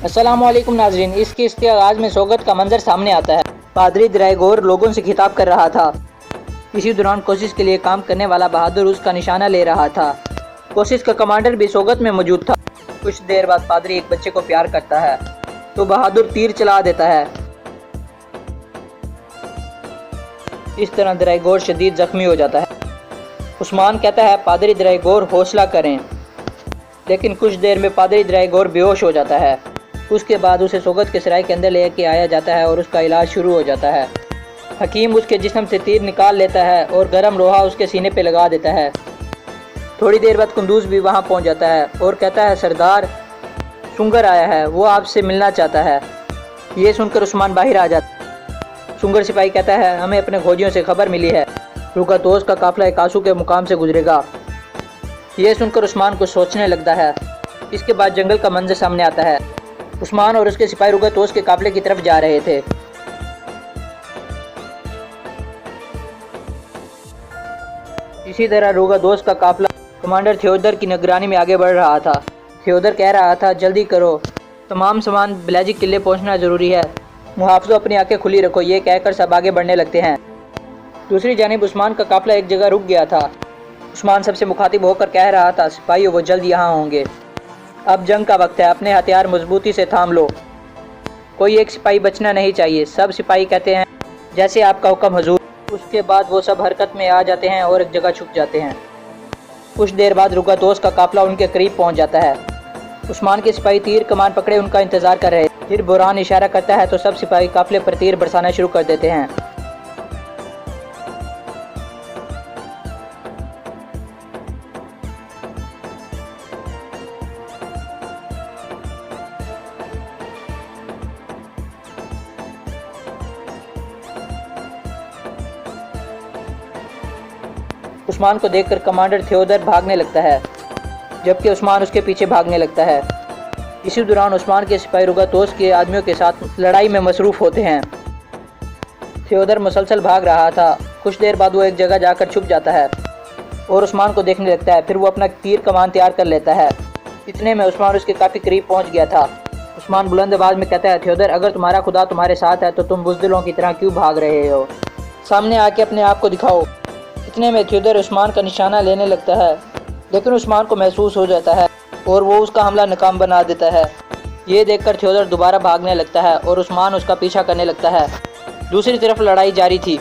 अस्सलामुअलैकुम नाजरीन, इसके आगाज़ में सोगत का मंजर सामने आता है। पादरी द्राइगोर लोगों से खिताब कर रहा था। इसी दौरान कोशिश के लिए काम करने वाला बहादुर उसका निशाना ले रहा था। कोशिश का कमांडर भी सोगत में मौजूद था। कुछ देर बाद पादरी एक बच्चे को प्यार करता है तो बहादुर तीर चला देता है। इस तरह द्राइगोर शदीद जख्मी हो जाता है। उस्मान कहता है, पादरी द्राइगोर हौसला करें, लेकिन कुछ देर में पादरी द्राइगोर बेहोश हो जाता है। उसके बाद उसे सोगत के सराय के अंदर लेके आया जाता है और उसका इलाज शुरू हो जाता है। हकीम उसके जिस्म से तीर निकाल लेता है और गर्म लोहा उसके सीने पे लगा देता है। थोड़ी देर बाद कुंदूज भी वहाँ पहुँच जाता है और कहता है, सरदार सुंगर आया है, वो आपसे मिलना चाहता है। ये सुनकर उस्मान बाहर आ जाता है। सुंगर सिपाही कहता है, हमें अपने खोजियों से खबर मिली है, रुकातोस का काफिला एक आंसू के मुकाम से गुजरेगा। ये सुनकर उस्मान कुछ सोचने लगता है। इसके बाद जंगल का मंजर सामने आता है। उस्मान और उसके सिपाही रुकातोस के काफिले की तरफ जा रहे थे। इसी तरह रुकातोस का काफिला कमांडर थियोदर की निगरानी में आगे बढ़ रहा था। थियोदर कह रहा था, जल्दी करो, तमाम सामान बेलाजिक किले पहुंचना जरूरी है, मुहाफ़िज़ो अपनी आंखें खुली रखो। ये कहकर सब आगे बढ़ने लगते हैं। दूसरी जानिब उस्मान का काफिला एक जगह रुक गया था। उस्मान सबसे मुखातिब होकर कह रहा था, सिपाहियों वो जल्द यहाँ होंगे, अब जंग का वक्त है, अपने हथियार मजबूती से थाम लो, कोई एक सिपाही बचना नहीं चाहिए। सब सिपाही कहते हैं, जैसे आपका हुक्म हजूर। उसके बाद वो सब हरकत में आ जाते हैं और एक जगह छुप जाते हैं। कुछ देर बाद रुकातोस का काफिला उनके करीब पहुंच जाता है। उस्मान के सिपाही तीर कमान पकड़े उनका इंतजार कर रहे। फिर बुरहान इशारा करता है तो सब सिपाही काफिले पर तीर बरसाना शुरू कर देते हैं। उस्मान को देखकर कमांडर थियोदर भागने लगता है, जबकि उस्मान उसके पीछे भागने लगता है। इसी दौरान उस्मान के सिपाही रुकातोस के आदमियों के साथ लड़ाई में मसरूफ़ होते हैं। थियोदर मुसलसल भाग रहा था। कुछ देर बाद वो एक जगह जाकर छुप जाता है और उस्मान को देखने लगता है। फिर वो अपना तीर कमान तैयार कर लेता है। इतने में उस्मान उसके काफ़ी करीब पहुंच गया था। उस्मान बुलंद आवाज़ में कहता है, थियोदर अगर तुम्हारा खुदा तुम्हारे साथ है तो तुम बुज़दिलों की तरह क्यों भाग रहे हो, सामने आके अपने आप को दिखाओ। इतने में थियोदर उस्मान का निशाना लेने लगता है, लेकिन उस्मान को महसूस हो जाता है और वो उसका हमला नाकाम बना देता है। ये देखकर थियोदर दोबारा भागने लगता है और उस्मान उसका पीछा करने लगता है। दूसरी तरफ लड़ाई जारी थी।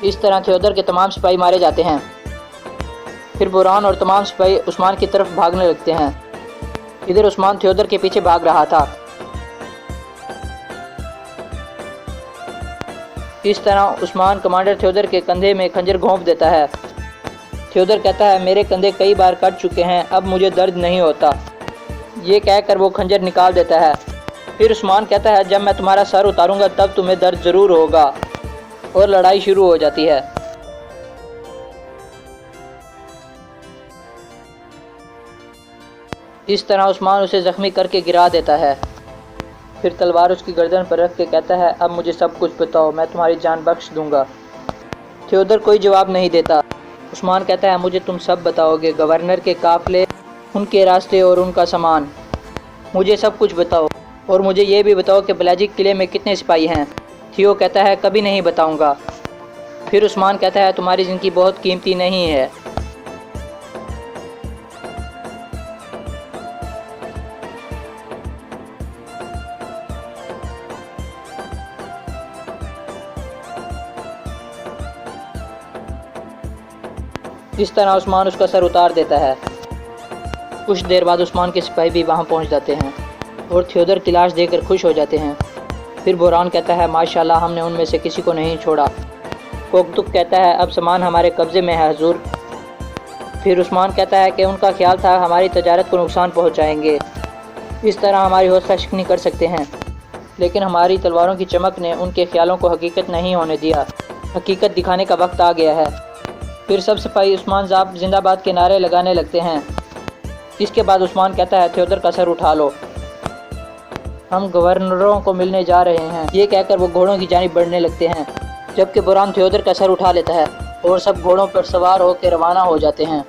इस तरह थियोदर के तमाम सिपाही मारे जाते हैं। फिर बुरहान और तमाम सिपाही उस्मान की तरफ भागने लगते हैं। इधर उस्मान थियोदर के पीछे भाग रहा था। इस तरह उस्मान कमांडर थियोदर के कंधे में खंजर घोंप देता है। थियोदर कहता है, मेरे कंधे कई बार कट चुके हैं, अब मुझे दर्द नहीं होता। ये कहकर वो खंजर निकाल देता है। फिर उस्मान कहता है, जब मैं तुम्हारा सर उतारूंगा तब तुम्हें दर्द ज़रूर होगा, और लड़ाई शुरू हो जाती है। इस तरह उस्मान उसे ज़ख्मी करके गिरा देता है। फिर तलवार उसकी गर्दन पर रख के कहता है, अब मुझे सब कुछ बताओ, मैं तुम्हारी जान बख्श दूंगा। थियोदर कोई जवाब नहीं देता। उस्मान कहता है, मुझे तुम सब बताओगे, गवर्नर के काफिले, उनके रास्ते और उनका सामान, मुझे सब कुछ बताओ, और मुझे ये भी बताओ कि बेलाजिक किले में कितने सिपाही हैं। थियो कहता है, कभी नहीं बताऊंगा। फिर उस्मान कहता है, तुम्हारी ज़िंदगी बहुत कीमती नहीं है। इस तरह उस्मान उसका सर उतार देता है। कुछ देर बाद उस्मान के सिपाही भी वहाँ पहुँच जाते हैं और थियोदर की लाश देखकर खुश हो जाते हैं। फिर बुरहान कहता है, माशाल्लाह, हमने उनमें से किसी को नहीं छोड़ा। कोकतुक कहता है, अब सामान हमारे कब्ज़े में है हजूर। फिर उस्मान कहता है कि उनका ख्याल था हमारी तजारत को नुकसान पहुँचाएंगे, इस तरह हमारी हौसला शिकनी कर सकते हैं, लेकिन हमारी तलवारों की चमक ने उनके ख्यालों को हकीकत नहीं होने दिया। हकीकत दिखाने का वक्त आ गया है। फिर सब सिपाही उस्मान साहब जिंदाबाद के नारे लगाने लगते हैं। इसके बाद उस्मान कहता है, थियोदर का सर उठा लो, हम गवर्नरों को मिलने जा रहे हैं। ये कहकर वो घोड़ों की जानिब बढ़ने लगते हैं, जबकि बुरहान थियोदर का सर उठा लेता है और सब घोड़ों पर सवार होकर रवाना हो जाते हैं।